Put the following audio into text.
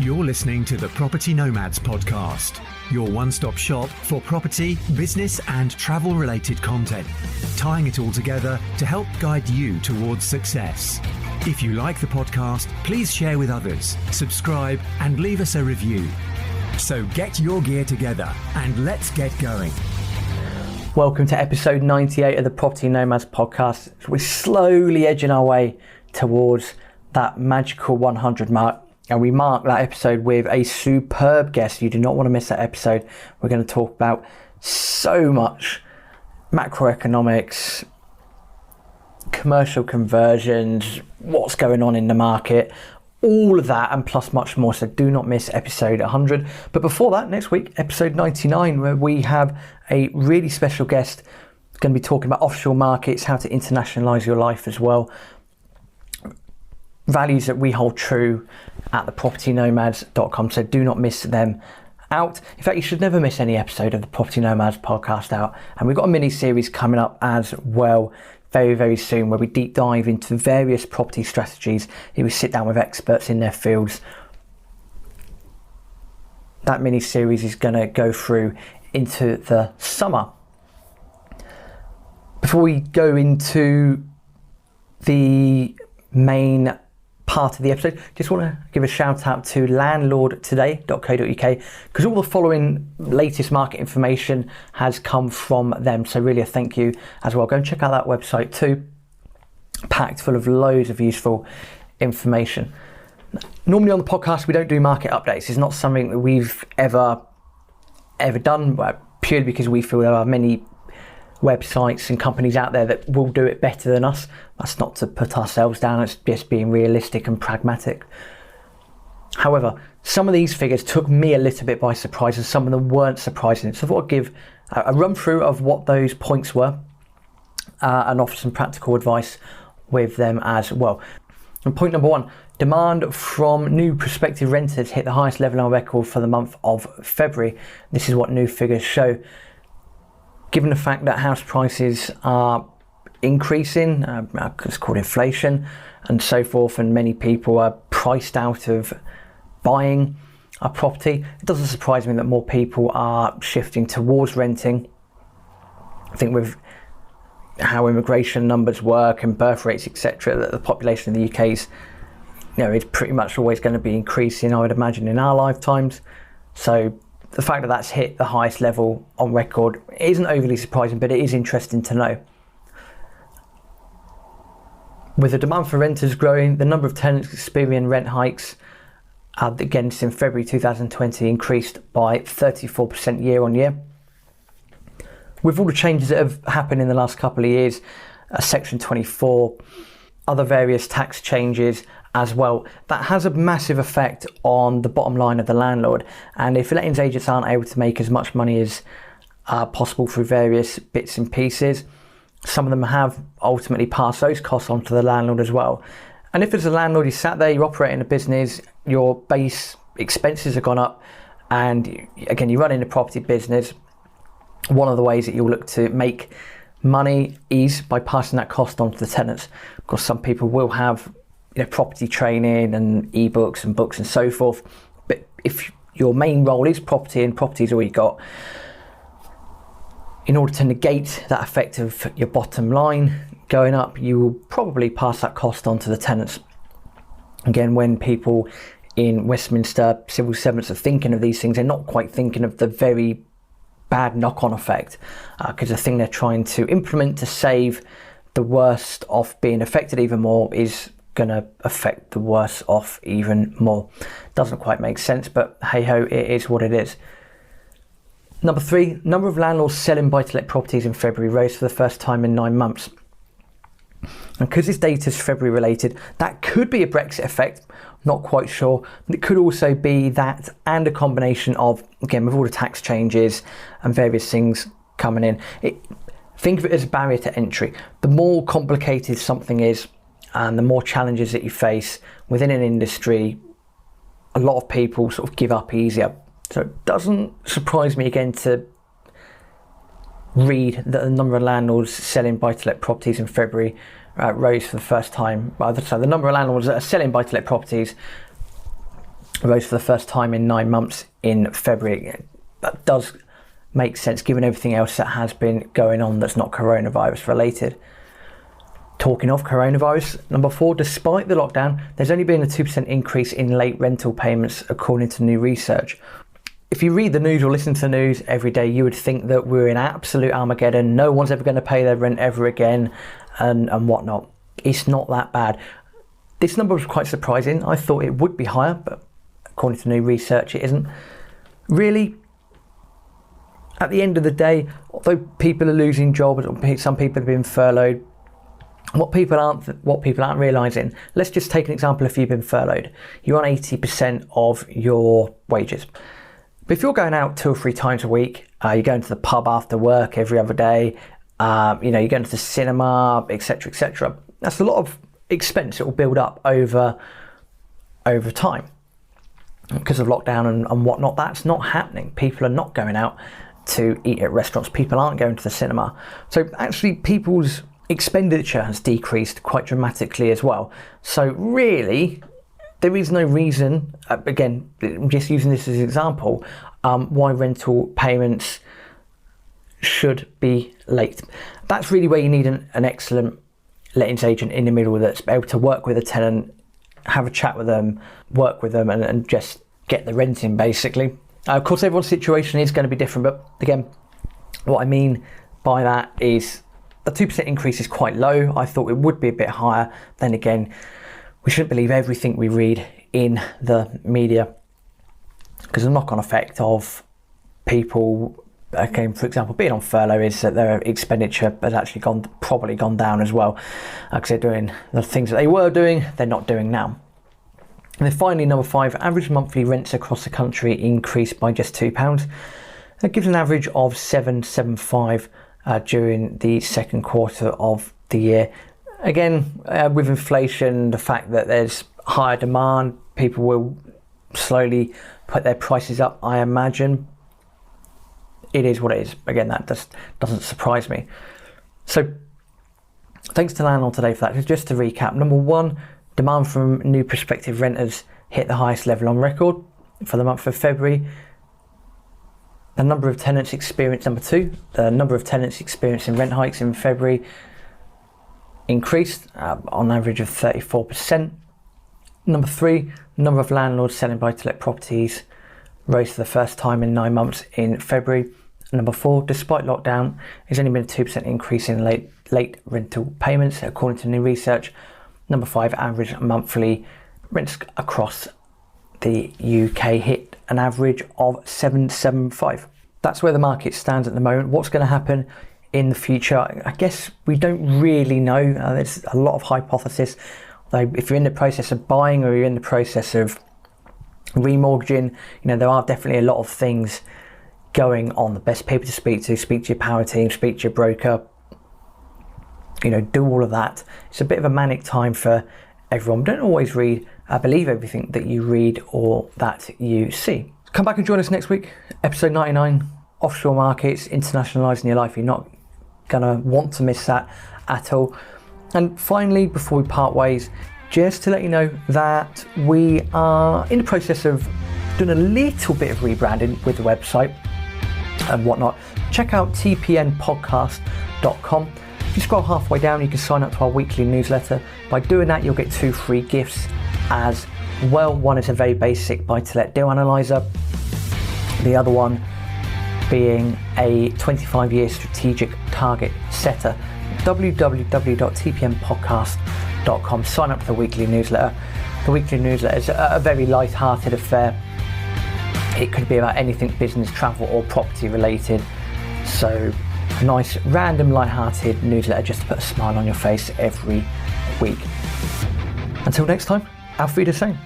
You're listening to the Property Nomads podcast, your one-stop shop for property, business and travel-related content, tying it all together to help guide you towards success. If you like the podcast, please share with others, subscribe and leave us a review. So get your gear together and let's get going. Welcome to episode 98 of the Property Nomads podcast. We're slowly edging our way towards that magical 100 mark. And we mark that episode with a superb guest. You do not want to miss that episode. We're going to talk about so much macroeconomics, commercial conversions, what's going on in the market, all of that and plus much more. So do not miss episode 100. But before that, next week, episode 99, where we have a really special guest going to be talking about offshore markets, how to internationalize your life as well. Values that we hold true at thepropertynomads.com, so do not miss them out. In fact, you should never miss any episode of the Property Nomads podcast out. And we've got a mini series coming up as well very, very soon, where we deep dive into various property strategies. We sit down with experts in their fields. That mini series is going to go through into the summer. Before we go into the main part of the episode, just want to give a shout out to landlordtoday.co.uk, because all the following latest market information has come from them, so really a thank you as well. Go and check out that website too, packed full of loads of useful information. Normally on the podcast we don't do market updates. It's not something that we've ever done, purely because we feel there are many websites and companies out there that will do it better than us. That's not to put ourselves down, it's just being realistic and pragmatic. However, some of these figures took me a little bit by surprise and some of them weren't surprising. So I thought I'd give a run through of what those points were and offer some practical advice with them as well. And point number one, demand from new prospective renters hit the highest level on record for the month of February. This is what new figures show. Given the fact that house prices are increasing, it's called inflation and so forth, and many people are priced out of buying a property, it doesn't surprise me that more people are shifting towards renting. I think with how immigration numbers work and birth rates, etc., that the population in the UK is, it's pretty much always going to be increasing, I would imagine, in our lifetimes. So the fact that that's hit the highest level on record isn't overly surprising, but it is interesting to know. With the demand for renters growing, the number of tenants experiencing rent hikes, again in February 2020, increased by 34% year on year. With all the changes that have happened in the last couple of years, Section 24, other various tax changes as well, that has a massive effect on the bottom line of the landlord. And if lettings agents aren't able to make as much money as possible through various bits and pieces, some of them have ultimately passed those costs on to the landlord as well. And if as a landlord you sat there, you're operating a business, your base expenses have gone up, and again you're running a property business, one of the ways that you'll look to make money is by passing that cost on to the tenants. Of course, some people will have property training and ebooks and books and so forth, but if your main role is property and property is all you got, in order to negate that effect of your bottom line going up, you will probably pass that cost on to the tenants. Again, when people in Westminster, civil servants, are thinking of these things, they're not quite thinking of the very bad knock-on effect, because the thing they're trying to implement to save the worst off being affected even more is going to affect the worse off even more. Doesn't quite make sense, but hey ho, it is what it is. Number three, number of landlords selling buy-to-let properties in February rose for the first time in 9 months. And because this data is February related, that could be a Brexit effect, not quite sure. But it could also be that and a combination of, again, with all the tax changes and various things coming in. Think of it as a barrier to entry. The more complicated something is, and the more challenges that you face within an industry, a lot of people sort of give up easier. So it doesn't surprise me again to read that the number of landlords selling buy-to-let properties in February rose for the first time. So the number of landlords that are selling buy-to-let properties rose for the first time in 9 months in February. That does make sense given everything else that has been going on that's not coronavirus related. Talking of coronavirus, number 4, despite the lockdown, there's only been a 2% increase in late rental payments according to new research. If you read the news or listen to the news every day, you would think that we're in absolute Armageddon, no one's ever going to pay their rent ever again and whatnot. It's not that bad. This number was quite surprising. I thought it would be higher, but according to new research, it isn't. Really, at the end of the day, although people are losing jobs, or some people have been furloughed, what people aren't realising, let's just take an example. If you've been furloughed, you're on 80% of your wages. But if you're going out 2 or 3 times a week, you're going to the pub after work every other day, you're going to the cinema, etc., etc. That's a lot of expense that will build up over time because of lockdown and whatnot. That's not happening. People are not going out to eat at restaurants. People aren't going to the cinema. So actually people's expenditure has decreased quite dramatically as well. So really, there is no reason, again, I'm just using this as an example, why rental payments should be late. That's really where you need an excellent lettings agent in the middle that's able to work with a tenant, have a chat with them, work with them and just get the rent in basically. Of course, everyone's situation is going to be different, but again, what I mean by that is a 2% increase is quite low. I thought it would be a bit higher. Then again, we shouldn't believe everything we read in the media because the knock-on effect of people, again, for example, being on furlough is that their expenditure has actually probably gone down as well because they're doing the things that they were doing, they're not doing now. And then finally, number 5, average monthly rents across the country increased by just £2. That gives an average of £775 during the second quarter of the year. Again, with inflation, the fact that there's higher demand, people will slowly put their prices up, I imagine. It is what it is. Again, that just doesn't surprise me. So thanks to Landlord Today for that. Just to recap, number 1, demand from new prospective renters hit the highest level on record for the month of February. The number of tenants experienced, number 2, the number of tenants experiencing rent hikes in February increased on average of 34%. Number 3, the number of landlords selling buy-to-let properties rose for the first time in 9 months in February. Number 4, despite lockdown, there's only been a 2% increase in late rental payments according to new research. Number 5, average monthly rents across the UK hit an average of £775. That's where the market stands at the moment. What's going to happen in the future? I guess we don't really know. There's a lot of hypothesis. Though if you're in the process of buying or you're in the process of remortgaging, there are definitely a lot of things going on. The best people to speak to your power team, speak to your broker, do all of that. It's a bit of a manic time for everyone. Don't always believe everything that you read or that you see. Come back and join us next week, episode 99, offshore markets, internationalising your life. You're not gonna want to miss that at all. And finally, before we part ways, just to let you know that we are in the process of doing a little bit of rebranding with the website and whatnot. Check out tpnpodcast.com. If you scroll halfway down, you can sign up to our weekly newsletter. By doing that, you'll get 2 free gifts as well. One is a very basic buy-to-let deal analyzer. The other one being a 25-year strategic target setter. www.tpnpodcast.com. Sign up for the weekly newsletter. The weekly newsletter is a very light-hearted affair. It could be about anything business, travel or property related. So a nice random light-hearted newsletter just to put a smile on your face every week. Until next time, auf Wiedersehen.